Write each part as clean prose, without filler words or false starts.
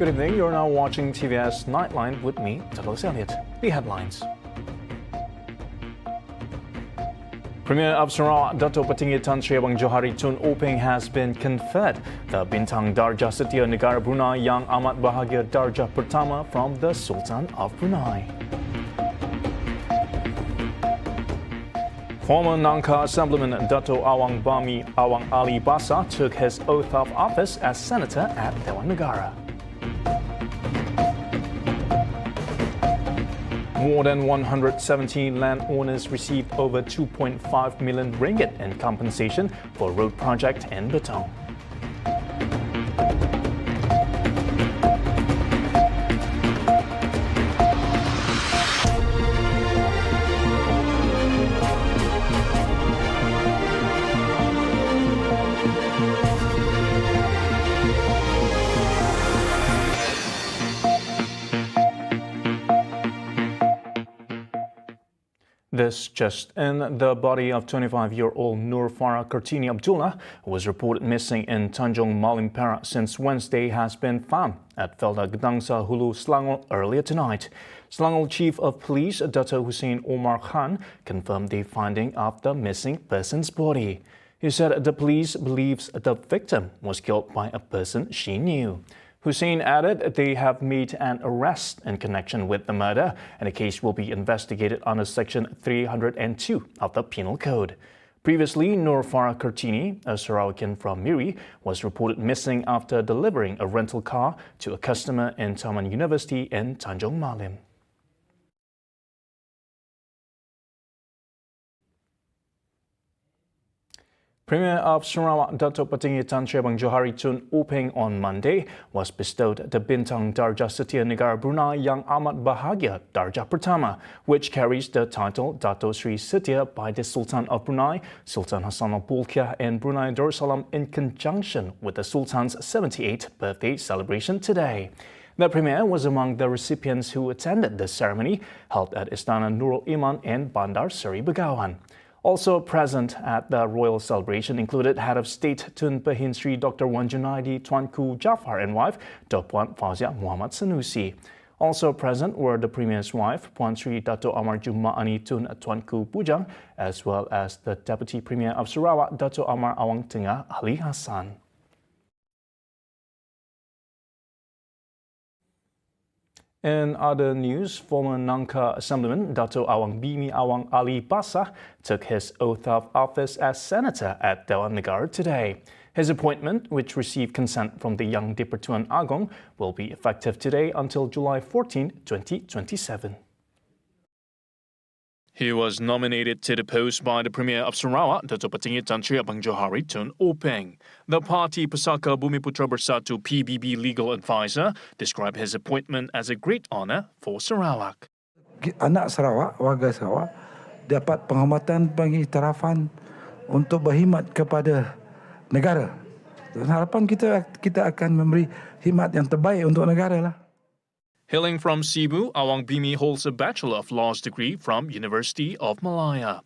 Good evening, you're now watching Tvs Nightline with me, Tvs Elliott. The headlines. Premier of Sarawak, Dato' Petinggi Tan Sri Abang Johari Tun Openg has been conferred the Bintang Darjah Setia Negara Brunei Yang Amat Bahagia Darjah Pertama from the Sultan of Brunei. Former NANGKA Assemblyman Dato' Awang Bami Awang Ali Basa took his oath of office as Senator at Dewan Negara. More than 170 landowners received over 2.5 million ringgit in compensation for road project in BETONG. This just in, the body of 25-year-old Nur Farah Kartini Abdullah, who was reported missing in Tanjung Malim Perak since Wednesday, has been found at Felda Gedangsa Hulu, Selangor earlier tonight. Selangor Chief of Police Dato' Hussein Omar Khan confirmed the finding of the missing person's body. He said the police believes the victim was killed by a person she knew. Hussein added they have made an arrest in connection with the murder and the case will be investigated under Section 302 of the Penal Code. Previously, Nur Farah Kartini, a Sarawakian from Miri, was reported missing after delivering a rental car to a customer in Taman University in Tanjung Malim. Premier of Sarawak Dato' Petinggi Tan Sri Abang Johari Tun Openg on Monday was bestowed the Bintang Darjah Setia Negara Brunei Yang Amat Bahagia Darjah Pertama, which carries the title Dato' Sri Setia by the Sultan of Brunei, Sultan Hassan of Bolkiah and Brunei Darussalam in conjunction with the Sultan's 78th birthday celebration today. The Premier was among the recipients who attended the ceremony held at Istana Nurul Iman in Bandar Seri Begawan. Also present at the royal celebration included Head of State Tun Pehin Sri Dr. Wan Junaidi Tuanku Jaafar and wife Puan Fauzia Muhammad Sanusi. Also present were the Premier's wife, Puan Sri Dato' Amar Jumaani Tun Tuanku Bujang, as well as the Deputy Premier of Sarawak, Dato' Amar Awang Tengah Ali Hassan. In other news, former NANGKA Assemblyman Dato' Awang Bimi Awang Ali Basa took his oath of office as Senator at Dewan Negara today. His appointment, which received consent from the Yang di-Pertuan Agong, will be effective today until July 14, 2027. He was nominated to the post by the Premier of Sarawak, Dato' Petinggi Tan Sri Abang Johari Tun Openg. The Parti Pesaka Bumiputra Bersatu PBB legal advisor described his appointment as a great honour for Sarawak. Anak Sarawak, warga Sarawak, dapat penghormatan pengiktirafan untuk berkhidmat kepada negara. Dan harapan kita akan memberi khidmat yang terbaik untuk negara lah. Hailing from Cebu, Awang Bimi holds a Bachelor of Laws degree from University of Malaya.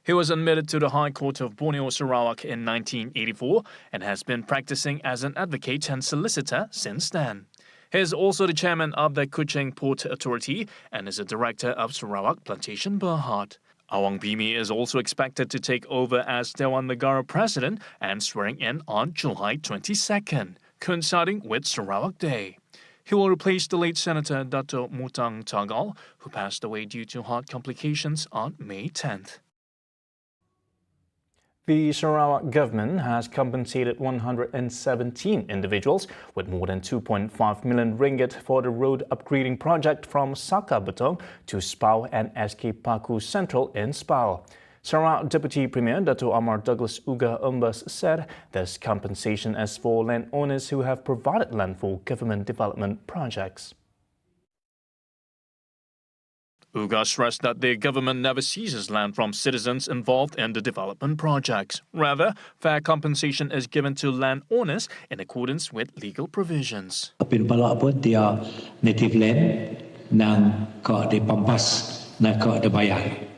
He was admitted to the High Court of Borneo Sarawak in 1984 and has been practicing as an advocate and solicitor since then. He is also the chairman of the Kuching Port Authority and is a director of Sarawak Plantation Berhad. Awang Bimi is also expected to take over as Dewan Negara President and swearing in on July 22nd, coinciding with Sarawak Day. He will replace the late Senator Dato' Mutang Tagal, who passed away due to heart complications on May 10th. The Sarawak government has compensated 117 individuals with more than 2.5 million ringgit for the road upgrading project from Saka Betong to Spau and SK Paku Central in Spau. Sarawak Deputy Premier Dato' Amar Douglas Uga Umbas said this compensation is for landowners who have provided land for government development projects. Uga stressed that the government never seizes land from citizens involved in the development projects. Rather, fair compensation is given to landowners in accordance with legal provisions. Pinbalak pun dia native land nang kau dipampas nang kau dibayar.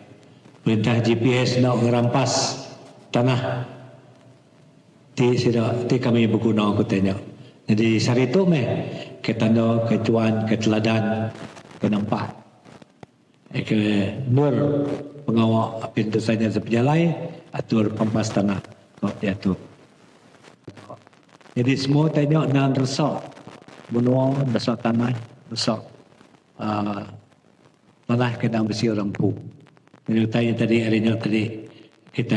Perintah GPS nak merampas tanah ti kami berguna aku tanya. Jadi sari tu ke tanda, ke tuan, ke teladan, ke nampak. Ke nur pengawal pintu saja sepenjalai, atur pempas tanah kau diatur. Jadi semua tanya nan resak, benua, resak tanah, resak tanah kena besi rempu. Jadi tanya tadi, harinya tadi, kita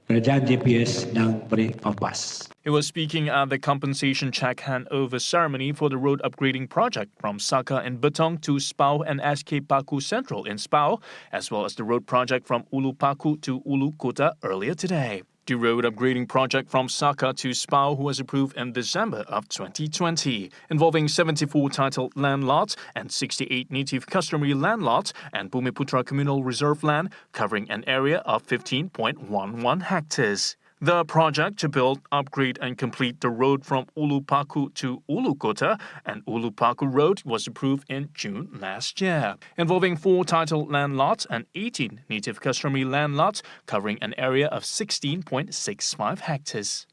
kerajaan GPS dan beri pempas. He was speaking at the compensation check handover ceremony for the road upgrading project from Saka in Betong to Spau and SK Paku Central in Spau, as well as the road project from Ulu Paku to Ulu Kota earlier today. The road upgrading project from Saka to Spau was approved in December of 2020, involving 74 titled land lots and 68 native customary land lots and Bumiputra communal reserve land, covering an area of 15.11 hectares. The project to build, upgrade and complete the road from Ulu Paku to Ulu Kota and Ulu Paku Road was approved in June last year, involving 4 titled land lots and 18 native customary land lots, covering an area of 16.65 hectares.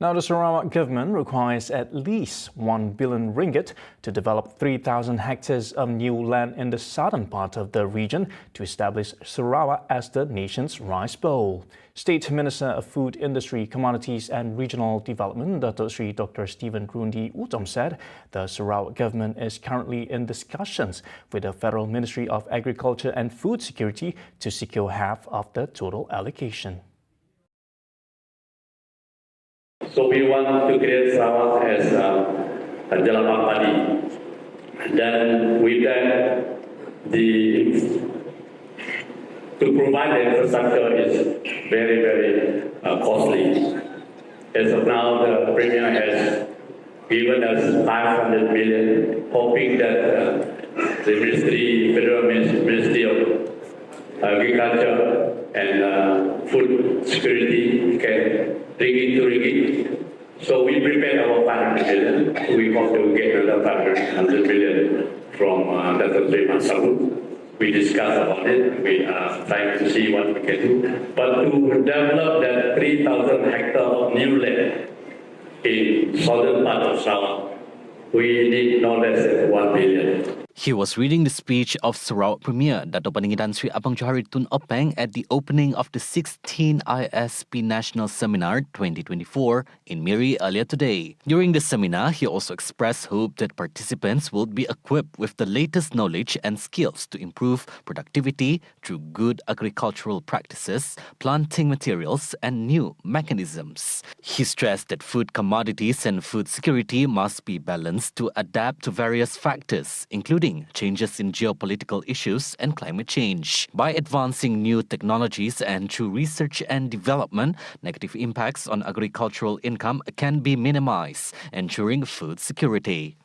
Now, the Sarawak government requires at least 1 billion ringgit to develop 3,000 hectares of new land in the southern part of the region to establish Sarawak as the nation's rice bowl. State Minister of Food Industry, Commodities and Regional Development, Dato' Sri Dr. Stephen Rundi Utom said the Sarawak government is currently in discussions with the Federal Ministry of Agriculture and Food Security to secure half of the total allocation. So we want to create Sarawak as a Jalapang Padi. Then with that, to provide the infrastructure is very, very costly. As of now, the Premier has given us 500 million, hoping that the Federal Ministry of Agriculture and Food Security can ring it. So we prepared our 500 million. We hope to get another 500 million from Dato' Sri Masaru. We discussed about it. We are trying to see what we can do. But to develop that 3,000 hectares of new land in southern part of Sarawak, we need no less than 1 billion. He was reading the speech of Sarawak Premier Dato' Paninggitan Sri Abang Johari Tun Openg at the opening of the 16th ISP National Seminar 2024 in Miri earlier today. During the seminar, he also expressed hope that participants will be equipped with the latest knowledge and skills to improve productivity through good agricultural practices, planting materials, and new mechanisms. He stressed that food commodities and food security must be balanced to adapt to various factors, including changes in geopolitical issues and climate change. By advancing new technologies and through research and development, negative impacts on agricultural income can be minimized, ensuring food security.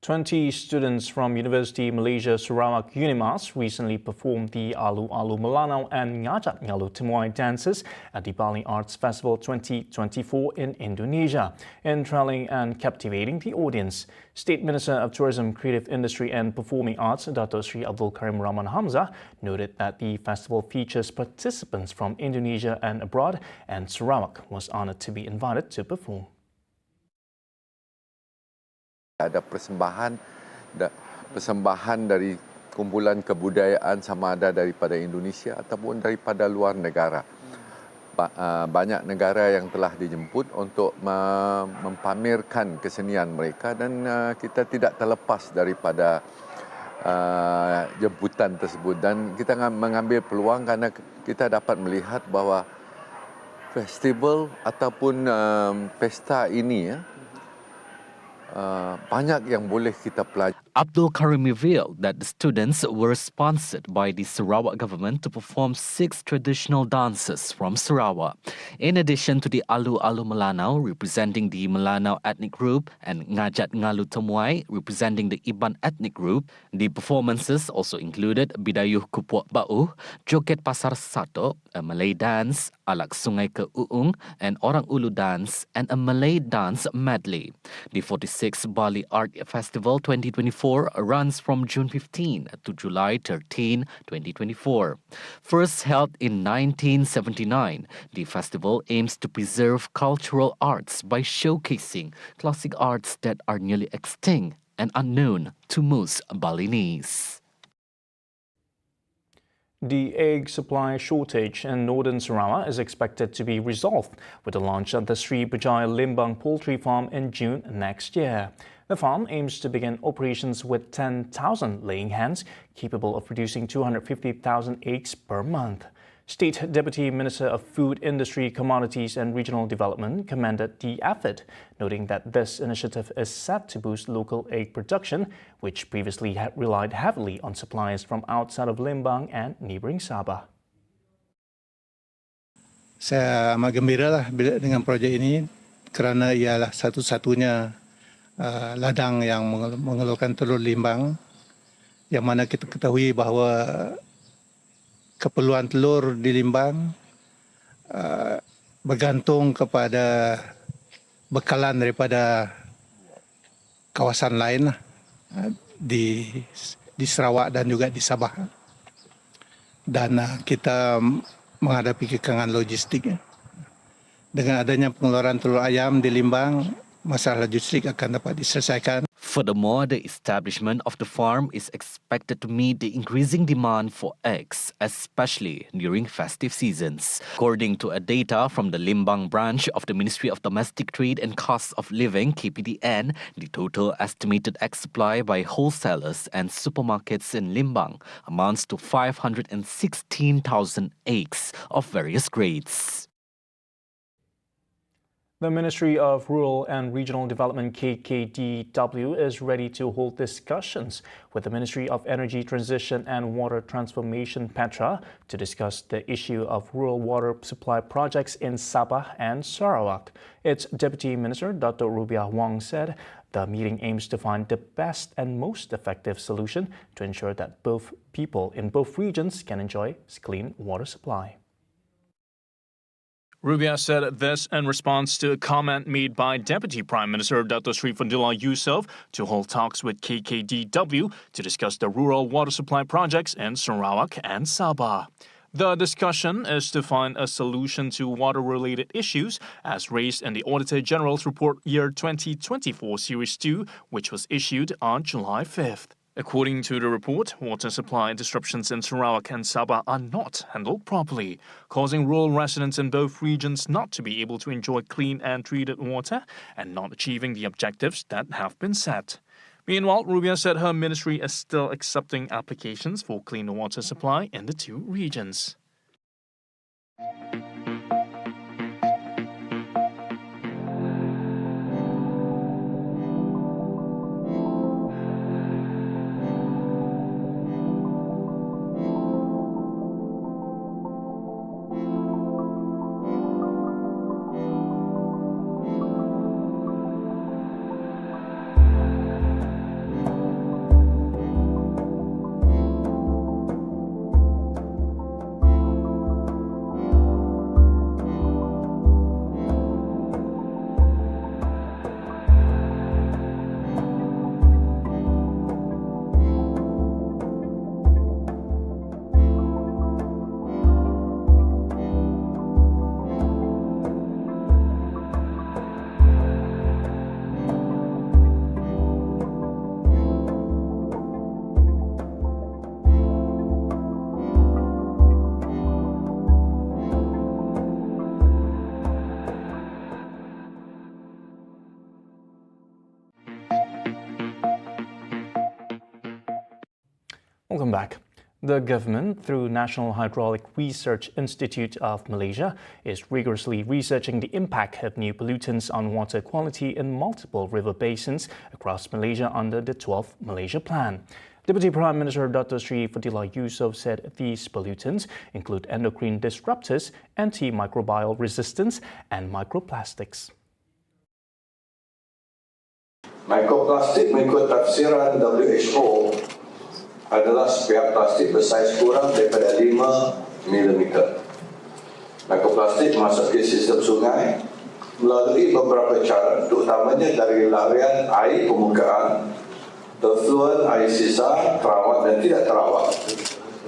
20 students from University Malaysia Sarawak Unimas recently performed the Alu Alu Melanau and Ngajat Ngalu Temuai dances at the Bali Arts Festival 2024 in Indonesia, enthralling and captivating the audience. State Minister of Tourism, Creative Industry and Performing Arts, Dato' Sri Abdul Karim Rahman Hamzah, noted that the festival features participants from Indonesia and abroad, and Sarawak was honoured to be invited to perform. Ada persembahan dari kumpulan kebudayaan sama ada daripada Indonesia ataupun daripada luar negara. Banyak negara yang telah dijemput untuk mempamerkan kesenian mereka dan kita tidak terlepas daripada jemputan tersebut dan kita mengambil peluang kerana kita dapat melihat bahawa festival ataupun pesta ini banyak yang boleh kita pelajari. Abdul Karim revealed that the students were sponsored by the Sarawak government to perform 6 traditional dances from Sarawak. In addition to the Alu Alu Melanau representing the Melanau ethnic group and Ngajat Ngalu Temuai representing the Iban ethnic group, the performances also included Bidayuh Kupuak Ba'u, Joget Pasar Sato, a Malay dance, Alak Sungai Ke Uung, and Orang Ulu dance, and a Malay dance medley. The 46th Bali Art Festival 2024 2024 runs from June 15 to July 13, 2024. First held in 1979, the festival aims to preserve cultural arts by showcasing classic arts that are nearly extinct and unknown to most Balinese. The egg supply shortage in northern Sarawak is expected to be resolved with the launch of the Sri Bajai Limbang Poultry Farm in June next year. The farm aims to begin operations with 10,000 laying hens, capable of producing 250,000 eggs per month. State Deputy Minister of Food, Industry, Commodities and Regional Development commended the effort, noting that this initiative is set to boost local egg production, which previously had relied heavily on suppliers from outside of Limbang and neighbouring Sabah. Saya amat gembira dengan projek ini kerana ialah satu-satunya ladang yang mengeluarkan telur limbang, yang mana kita ketahui bahawa keperluan telur di Limbang bergantung kepada bekalan daripada kawasan lain di Sarawak dan juga di Sabah. Dan kita menghadapi kekangan logistik. Dengan adanya pengeluaran telur ayam di Limbang, masalah logistik akan dapat diselesaikan. Furthermore, the establishment of the farm is expected to meet the increasing demand for eggs, especially during festive seasons. According to data from the Limbang branch of the Ministry of Domestic Trade and Cost of Living, KPDN, the total estimated egg supply by wholesalers and supermarkets in Limbang amounts to 516,000 eggs of various grades. The Ministry of Rural and Regional Development KKDW is ready to hold discussions with the Ministry of Energy Transition and Water Transformation Petra to discuss the issue of rural water supply projects in Sabah and Sarawak. Its Deputy Minister, Dr. Rubiah Wong, said the meeting aims to find the best and most effective solution to ensure that both people in both regions can enjoy clean water supply. Rubiah said this in response to a comment made by Deputy Prime Minister Dato Sri Fadillah Yusof to hold talks with KKDW to discuss the rural water supply projects in Sarawak and Sabah. The discussion is to find a solution to water-related issues as raised in the Auditor General's Report Year 2024 Series 2, which was issued on July 5th. According to the report, water supply disruptions in Sarawak and Sabah are not handled properly, causing rural residents in both regions not to be able to enjoy clean and treated water and not achieving the objectives that have been set. Meanwhile, Rubiah said her ministry is still accepting applications for clean water supply in the two regions. Welcome back. The government, through National Hydraulic Research Institute of Malaysia, is rigorously researching the impact of new pollutants on water quality in multiple river basins across Malaysia under the 12th Malaysia Plan. Deputy Prime Minister Dr. Sri Fadillah Yusof said these pollutants include endocrine disruptors, antimicrobial resistance, and microplastics. Microplastik mengikut tafsiran WHO adalah sepiak plastik bersaiz kurang daripada 5 mm. Microplastik masuk ke sistem sungai melalui beberapa cara, terutamanya dari larian air permukaan effluent air sisa terawat dan tidak terawat,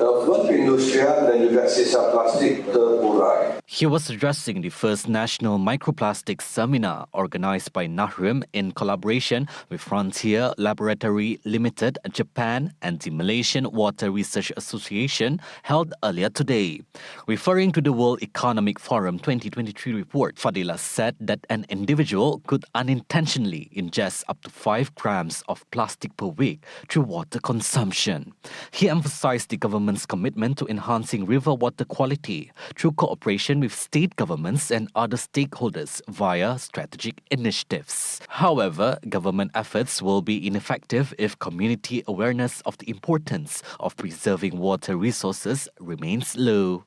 effluent perindustrian dan juga sisa plastik terurai. He was addressing the first national microplastics seminar organized by NAHRIM in collaboration with Frontier Laboratory Limited, Japan, and the Malaysian Water Research Association held earlier today. Referring to the World Economic Forum 2023 report, Fadila said that an individual could unintentionally ingest up to 5 grams of plastic per week through water consumption. He emphasized the government's commitment to enhancing river water quality through cooperation with state governments and other stakeholders via strategic initiatives. However, government efforts will be ineffective if community awareness of the importance of preserving water resources remains low.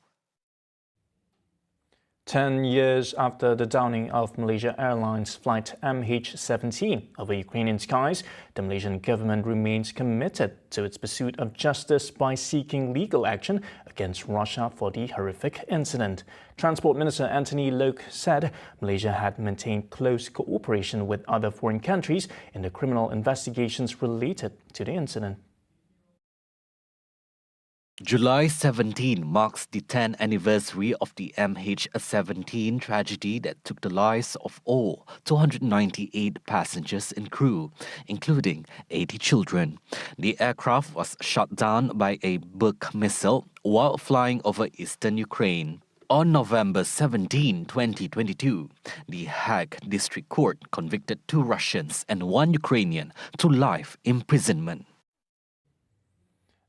10 years after the downing of Malaysia Airlines flight MH17 over Ukrainian skies, the Malaysian government remains committed to its pursuit of justice by seeking legal action against Russia for the horrific incident. Transport Minister Anthony Loke said Malaysia had maintained close cooperation with other foreign countries in the criminal investigations related to the incident. July 17 marks the 10th anniversary of the MH17 tragedy that took the lives of all 298 passengers and crew, including 80 children. The aircraft was shot down by a Buk missile while flying over eastern Ukraine. On November 17, 2022, the Hague District Court convicted 2 Russians and 1 Ukrainian to life imprisonment.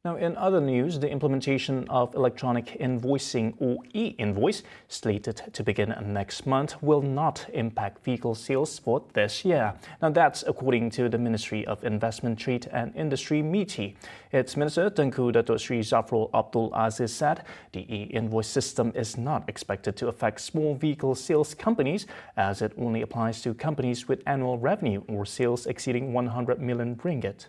Now, in other news, the implementation of electronic invoicing or e-invoice, slated to begin next month, will not impact vehicle sales for this year. Now, that's according to the Ministry of Investment, Trade and Industry, MITI. Its Minister, Tengku Datuk Sri Zafrul Abdul Aziz, said the e-invoice system is not expected to affect small vehicle sales companies, as it only applies to companies with annual revenue or sales exceeding 100 million ringgit.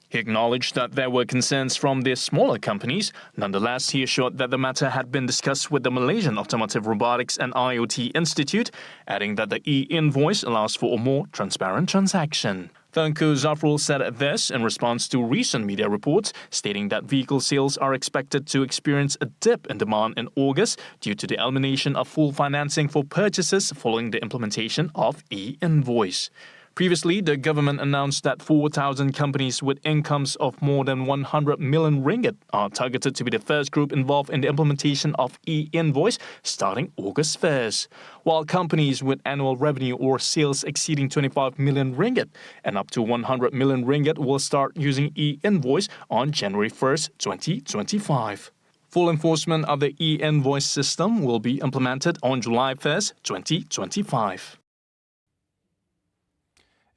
He acknowledged that there were concerns from the smaller companies. Nonetheless, he assured that the matter had been discussed with the Malaysian Automotive Robotics and IoT Institute, adding that the e-invoice allows for a more transparent transaction. Tengku Zafrul said this in response to recent media reports stating that vehicle sales are expected to experience a dip in demand in August due to the elimination of full financing for purchases following the implementation of e-invoice. Previously, the government announced that 4,000 companies with incomes of more than 100 million ringgit are targeted to be the first group involved in the implementation of e-invoice starting August 1st, while companies with annual revenue or sales exceeding 25 million ringgit and up to 100 million ringgit will start using e-invoice on January 1st, 2025. Full enforcement of the e-invoice system will be implemented on July 1st, 2025.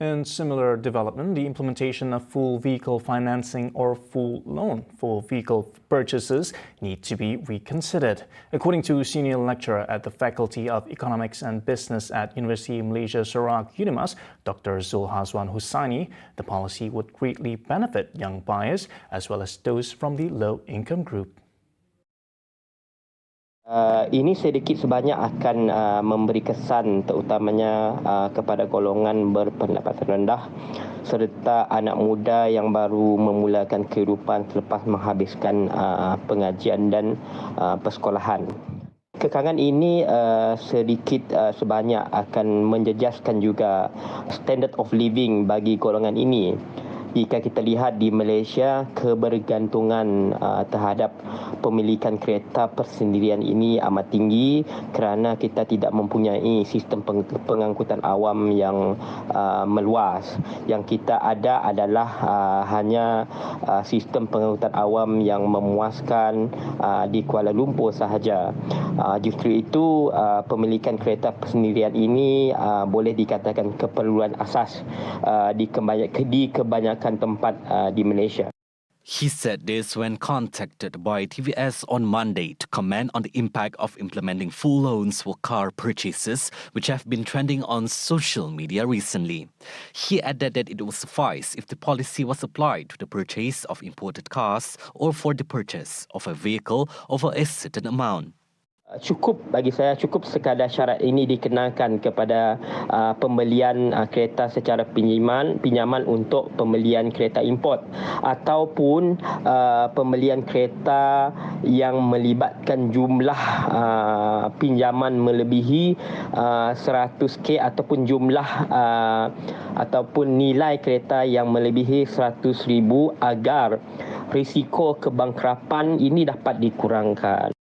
In similar development, the implementation of full vehicle financing or full loan for vehicle purchases need to be reconsidered. According to senior lecturer at the Faculty of Economics and Business at University of Malaysia Sarawak Unimas, Dr. Zulhazwan Hussaini, the policy would greatly benefit young buyers as well as those from the low-income group. Ini sedikit sebanyak akan memberi kesan terutamanya kepada golongan berpendapatan rendah serta anak muda yang baru memulakan kehidupan selepas menghabiskan pengajian dan persekolahan. Kekangan ini sedikit sebanyak akan menjejaskan juga standard of living bagi golongan ini. Jika kita lihat di Malaysia, kebergantungan terhadap pemilikan kereta persendirian ini amat tinggi kerana kita tidak mempunyai sistem pengangkutan awam yang meluas. Yang kita ada adalah hanya sistem pengangkutan awam yang memuaskan di Kuala Lumpur sahaja. Justru itu, pemilikan kereta persendirian ini boleh dikatakan keperluan asas di kebanyakan tempat di Malaysia. He said this when contacted by TVS on Monday to comment on the impact of implementing full loans for car purchases, which have been trending on social media recently. He added that it would suffice if the policy was applied to the purchase of imported cars or for the purchase of a vehicle over a certain amount. Bagi saya cukup sekadar syarat ini dikenakan kepada pembelian kereta secara pinjaman untuk pembelian kereta import ataupun pembelian kereta yang melibatkan jumlah pinjaman melebihi 100k ataupun jumlah ataupun nilai kereta yang melebihi 100,000 agar risiko kebangkrapan ini dapat dikurangkan.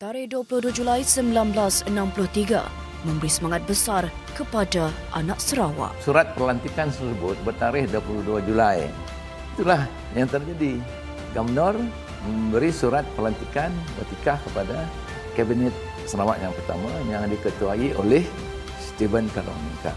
Tarikh 22 Julai 1963 memberi semangat besar kepada anak Sarawak. Surat pelantikan tersebut bertarikh 22 Julai. Itulah yang terjadi. Gubernur memberi surat pelantikan bertikah kepada Kabinet Sarawak yang pertama yang diketuai oleh Stephen NANGKA.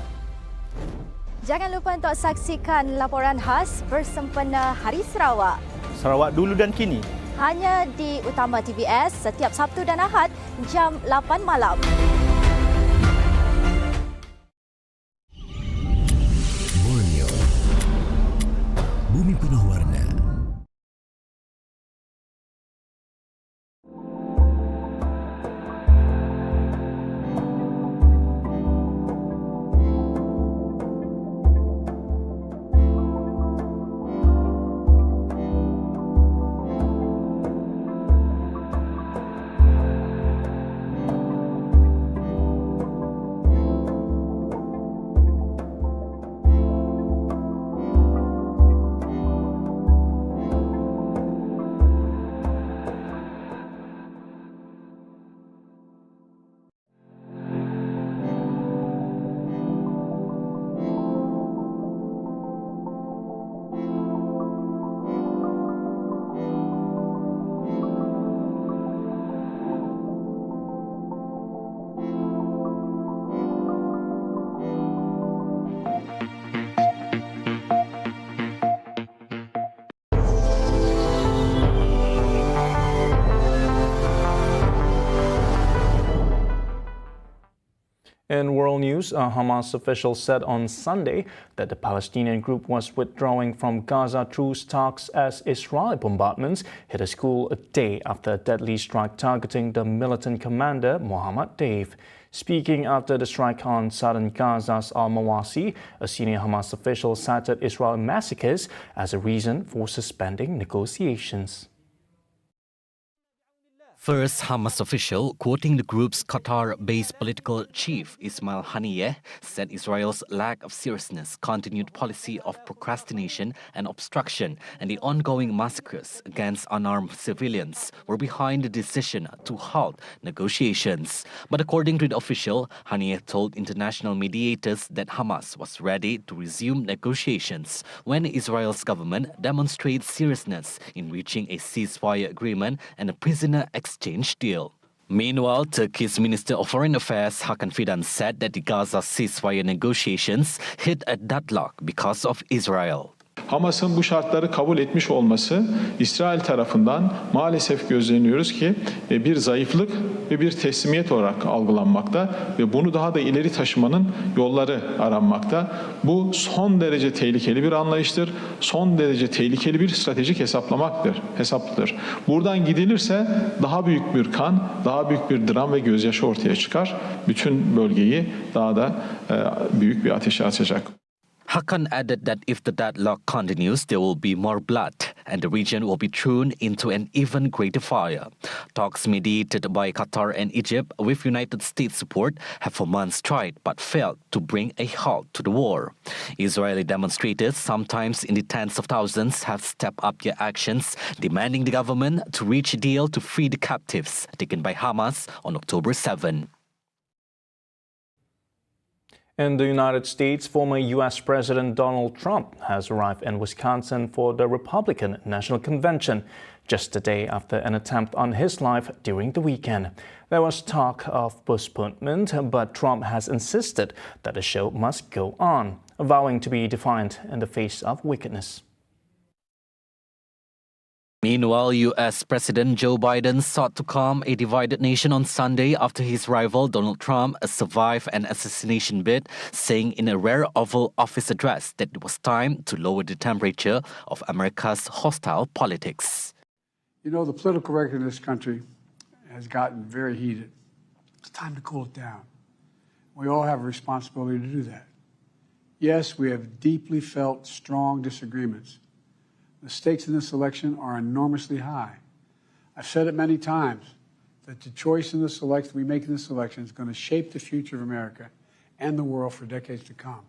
Jangan lupa untuk saksikan laporan khas bersempena Hari Sarawak. Sarawak dulu dan kini. Hanya di Utama TVS setiap Sabtu dan Ahad jam 8 malam. Borneo, bumi penuh warna. In world news, a Hamas official said on Sunday that the Palestinian group was withdrawing from Gaza through talks as Israeli bombardments hit a school a day after a deadly strike targeting the militant commander Mohammed Deif. Speaking after the strike on southern Gaza's Al-Mawasi, a senior Hamas official cited Israeli massacres as a reason for suspending negotiations. First Hamas official, quoting the group's Qatar-based political chief Ismail Haniyeh, said Israel's lack of seriousness, continued policy of procrastination and obstruction, and the ongoing massacres against unarmed civilians were behind the decision to halt negotiations. But according to the official, Haniyeh told international mediators that Hamas was ready to resume negotiations when Israel's government demonstrates seriousness in reaching a ceasefire agreement and a prisoner exchange deal. Meanwhile, Turkey's Minister of Foreign Affairs Hakan Fidan said that the Gaza ceasefire negotiations hit a deadlock because of Israel. Hamas'ın bu şartları kabul etmiş olması İsrail tarafından maalesef gözleniyoruz ki bir zayıflık ve bir teslimiyet olarak algılanmakta ve bunu daha da ileri taşımanın yolları aranmakta. Bu son derece tehlikeli bir anlayıştır. Son derece tehlikeli bir stratejik hesaptır. Buradan gidilirse daha büyük bir kan, daha büyük bir dram ve gözyaşı ortaya çıkar. Bütün bölgeyi daha da büyük bir ateşe açacak. Hakan added that if the deadlock continues, there will be more blood and the region will be thrown into an even greater fire. Talks mediated by Qatar and Egypt with United States support have for months tried but failed to bring a halt to the war. Israeli demonstrators, sometimes in the tens of thousands, have stepped up their actions, demanding the government to reach a deal to free the captives taken by Hamas on October 7. In the United States, former U.S. President Donald Trump has arrived in Wisconsin for the Republican National Convention, just a day after an attempt on his life during the weekend. There was talk of postponement, but Trump has insisted that the show must go on, vowing to be defiant in the face of wickedness. Meanwhile, U.S. President Joe Biden sought to calm a divided nation on Sunday after his rival Donald Trump survived an assassination bid, saying in a rare Oval Office address that it was time to lower the temperature of America's hostile politics. You know, the political record in this country has gotten very heated. It's time to cool it down. We all have a responsibility to do that. Yes, we have deeply felt strong disagreements. The stakes in this election are enormously high. I've said it many times that the choice in this election we make in this election is going to shape the future of America and the world for decades to come.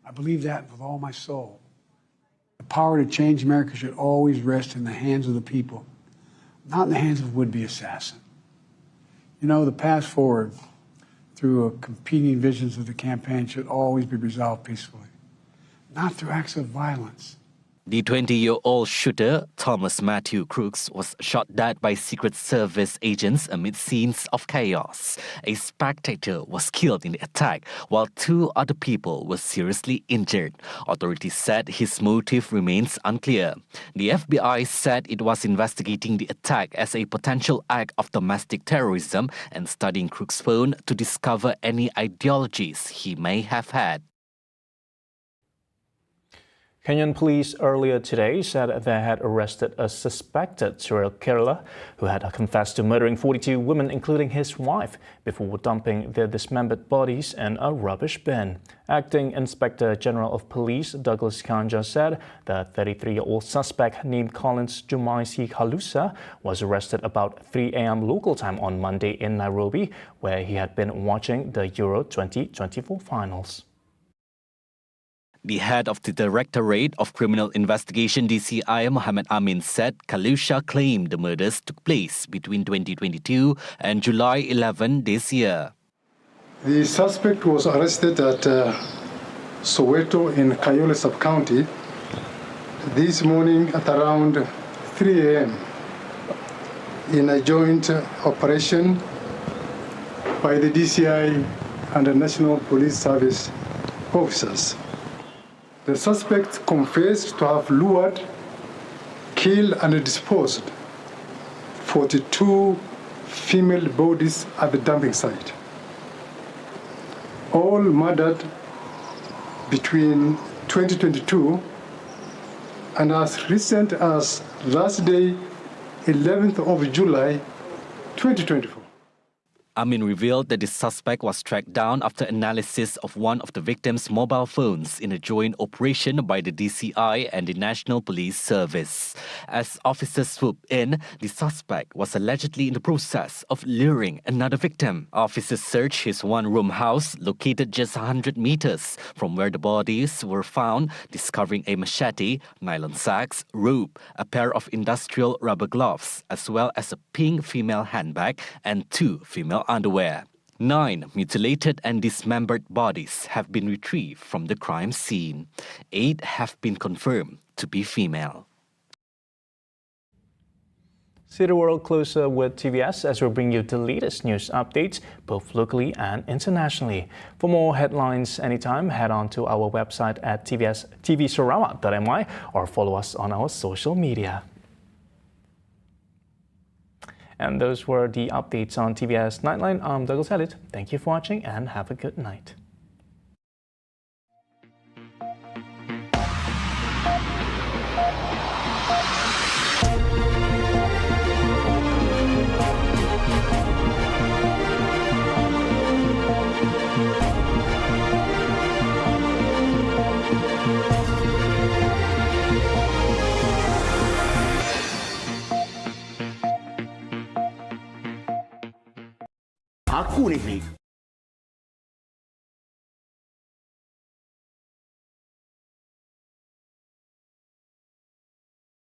I believe that with all my soul. The power to change America should always rest in the hands of the people, not in the hands of a would-be assassin. You know, the path forward through competing visions of the campaign should always be resolved peacefully, not through acts of violence. The 20-year-old shooter, Thomas Matthew Crooks, was shot dead by Secret Service agents amid scenes of chaos. A spectator was killed in the attack, while 2 other people were seriously injured. Authorities said his motive remains unclear. The FBI said it was investigating the attack as a potential act of domestic terrorism and studying Crooks' phone to discover any ideologies he may have had. Kenyan police earlier today said they had arrested a suspected serial killer who had confessed to murdering 42 women, including his wife, before dumping their dismembered bodies in a rubbish bin. Acting Inspector General of Police Douglas Kanja said the 33-year-old suspect named Collins Jumaisi Halusa was arrested about 3 a.m. local time on Monday in Nairobi, where he had been watching the Euro 2024 finals. The head of the Directorate of Criminal Investigation DCI, Mohammed Amin, said Kalusha claimed the murders took place between 2022 and July 11 this year. The suspect was arrested at Soweto in Kayole sub-county this morning at around 3 a.m. in a joint operation by the DCI and the National Police Service officers. The suspect confessed to have lured, killed and disposed 42 female bodies at the dumping site, all murdered between 2022 and as recent as last day, 11th of July, 2024. Amin revealed that the suspect was tracked down after analysis of one of the victim's mobile phones in a joint operation by the DCI and the National Police Service. As officers swooped in, the suspect was allegedly in the process of luring another victim. Officers searched his one-room house located just 100 meters from where the bodies were found, discovering a machete, nylon sacks, rope, a pair of industrial rubber gloves, as well as a pink female handbag and 2 female underwear. 9 mutilated and dismembered bodies have been retrieved from the crime scene. 8 have been confirmed to be female. See the world closer with TVS as we bring you the latest news updates, both locally and internationally. For more headlines anytime, head on to our website at tvsarawak.my or follow us on our social media. And those were the updates on TVS Nightline. I'm Douglas Elliott. Thank you for watching and have a good night. Aku ni